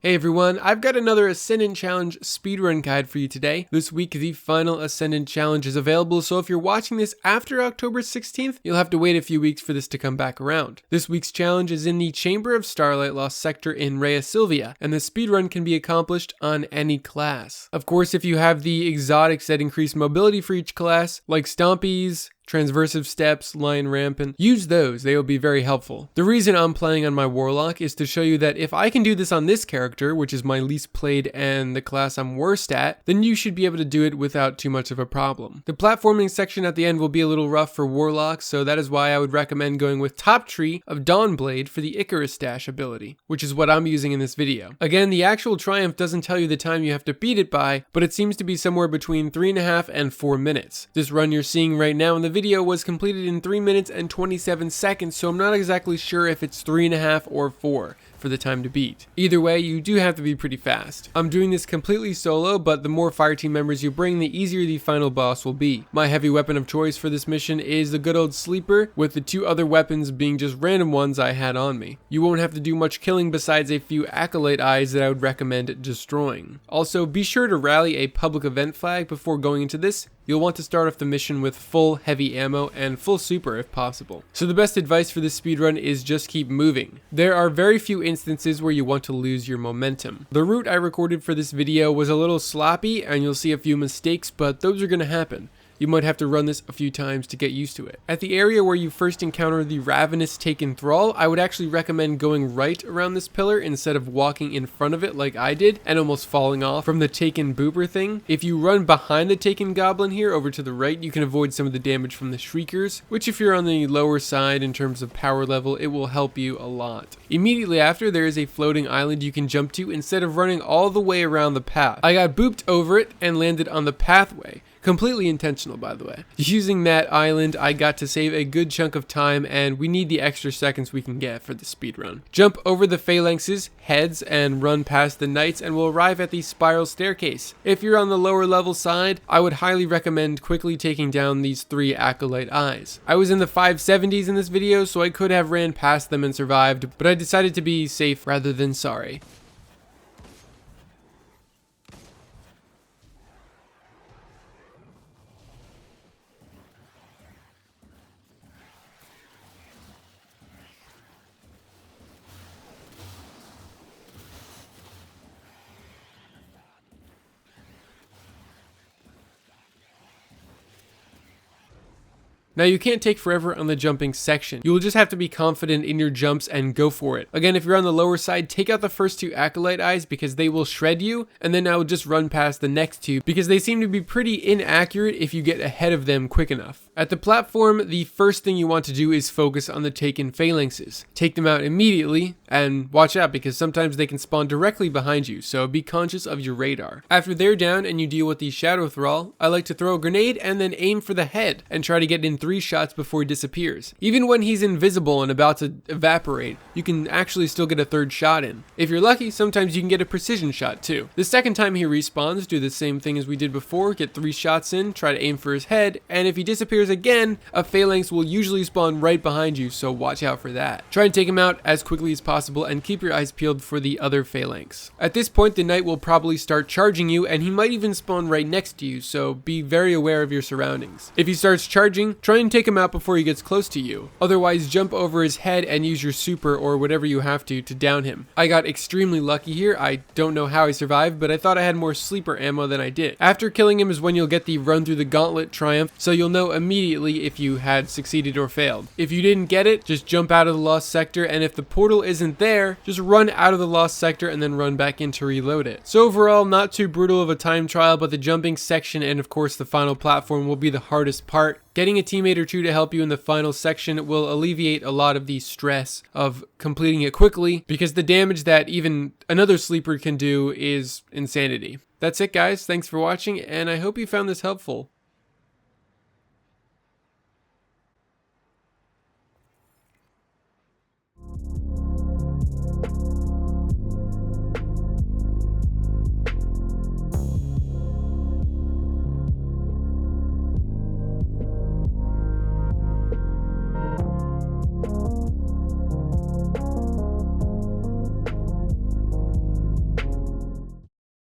Hey everyone, I've got another Ascendant Challenge speedrun guide for you today. This week the final Ascendant Challenge is available, so if you're watching this after October 16th, you'll have to wait a few weeks for this to come back around. This week's challenge is in the Chamber of Starlight Lost sector in Rhea Silvia, and the speedrun can be accomplished on any class. Of course, if you have the exotics that increase mobility for each class, like Stompies, Transversive Steps, Lion Rampant, use those, they will be very helpful. The reason I'm playing on my Warlock is to show you that if I can do this on this character, which is my least played and the class I'm worst at, then you should be able to do it without too much of a problem. The platforming section at the end will be a little rough for Warlock, so that is why I would recommend going with Top Tree of Dawnblade for the Icarus Dash ability, which is what I'm using in this video. Again, the actual triumph doesn't tell you the time you have to beat it by, but it seems to be somewhere between 3.5 and 4 minutes. This run you're seeing right now in the video was completed in 3 minutes and 27 seconds, so I'm not exactly sure if it's 3.5 or 4 for the time to beat. Either way, you do have to be pretty fast. I'm doing this completely solo, but the more fireteam members you bring, the easier the final boss will be. My heavy weapon of choice for this mission is the good old Sleeper, with the 2 other weapons being just random ones I had on me. You won't have to do much killing besides a few acolyte eyes that I would recommend destroying. Also, be sure to rally a public event flag before going into this. You'll want to start off the mission with full heavy ammo and full super if possible. So the best advice for this speedrun is just keep moving. There are very few instances where you want to lose your momentum. The route I recorded for this video was a little sloppy and you'll see a few mistakes, but those are going to happen. You might have to run this a few times to get used to it. At the area where you first encounter the Ravenous Taken Thrall, I would actually recommend going right around this pillar instead of walking in front of it like I did and almost falling off from the Taken Booper thing. If you run behind the Taken Goblin here over to the right, you can avoid some of the damage from the Shriekers, which if you're on the lower side in terms of power level, it will help you a lot. Immediately after, there is a floating island you can jump to instead of running all the way around the path. I got booped over it and landed on the pathway. Completely intentional, by the way. Using that island, I got to save a good chunk of time, and we need the extra seconds we can get for the speedrun. Jump over the phalanxes, heads, and run past the knights, and we'll arrive at the spiral staircase. If you're on the lower level side, I would highly recommend quickly taking down these 3 acolyte eyes. I was in the 570s in this video, so I could have ran past them and survived, but I decided to be safe rather than sorry. Now you can't take forever on the jumping section. You will just have to be confident in your jumps and go for it. Again, if you're on the lower side, take out the first 2 acolyte eyes because they will shred you, and then I will just run past the next 2 because they seem to be pretty inaccurate if you get ahead of them quick enough. At the platform, the first thing you want to do is focus on the Taken phalanxes. Take them out immediately, and watch out because sometimes they can spawn directly behind you, so be conscious of your radar. After they're down and you deal with the Shadow Thrall, I like to throw a grenade and then aim for the head and try to get in 3 shots before he disappears. Even when he's invisible and about to evaporate, you can actually still get a 3rd shot in. If you're lucky, sometimes you can get a precision shot too. The second time he respawns, do the same thing as we did before, get 3 shots in, try to aim for his head, and if he disappears again, a phalanx will usually spawn right behind you, so watch out for that. Try and take him out as quickly as possible and keep your eyes peeled for the other phalanx. At this point, the knight will probably start charging you, and he might even spawn right next to you, so be very aware of your surroundings. If he starts charging, try and take him out before he gets close to you. Otherwise, jump over his head and use your super or whatever you have to down him. I got extremely lucky here. I don't know how I survived, but I thought I had more sleeper ammo than I did. After killing him is when you'll get the run through the gauntlet triumph, so you'll know immediately if you had succeeded or failed. If you didn't get it, just jump out of the lost sector, and if the portal isn't there, just run out of the lost sector and then run back in to reload it. So overall, not too brutal of a time trial, but the jumping section and of course the final platform will be the hardest part. Getting a teammate or 2 to help you in the final section will alleviate a lot of the stress of completing it quickly, because the damage that even another sleeper can do is insanity. That's it guys, thanks for watching, and I hope you found this helpful.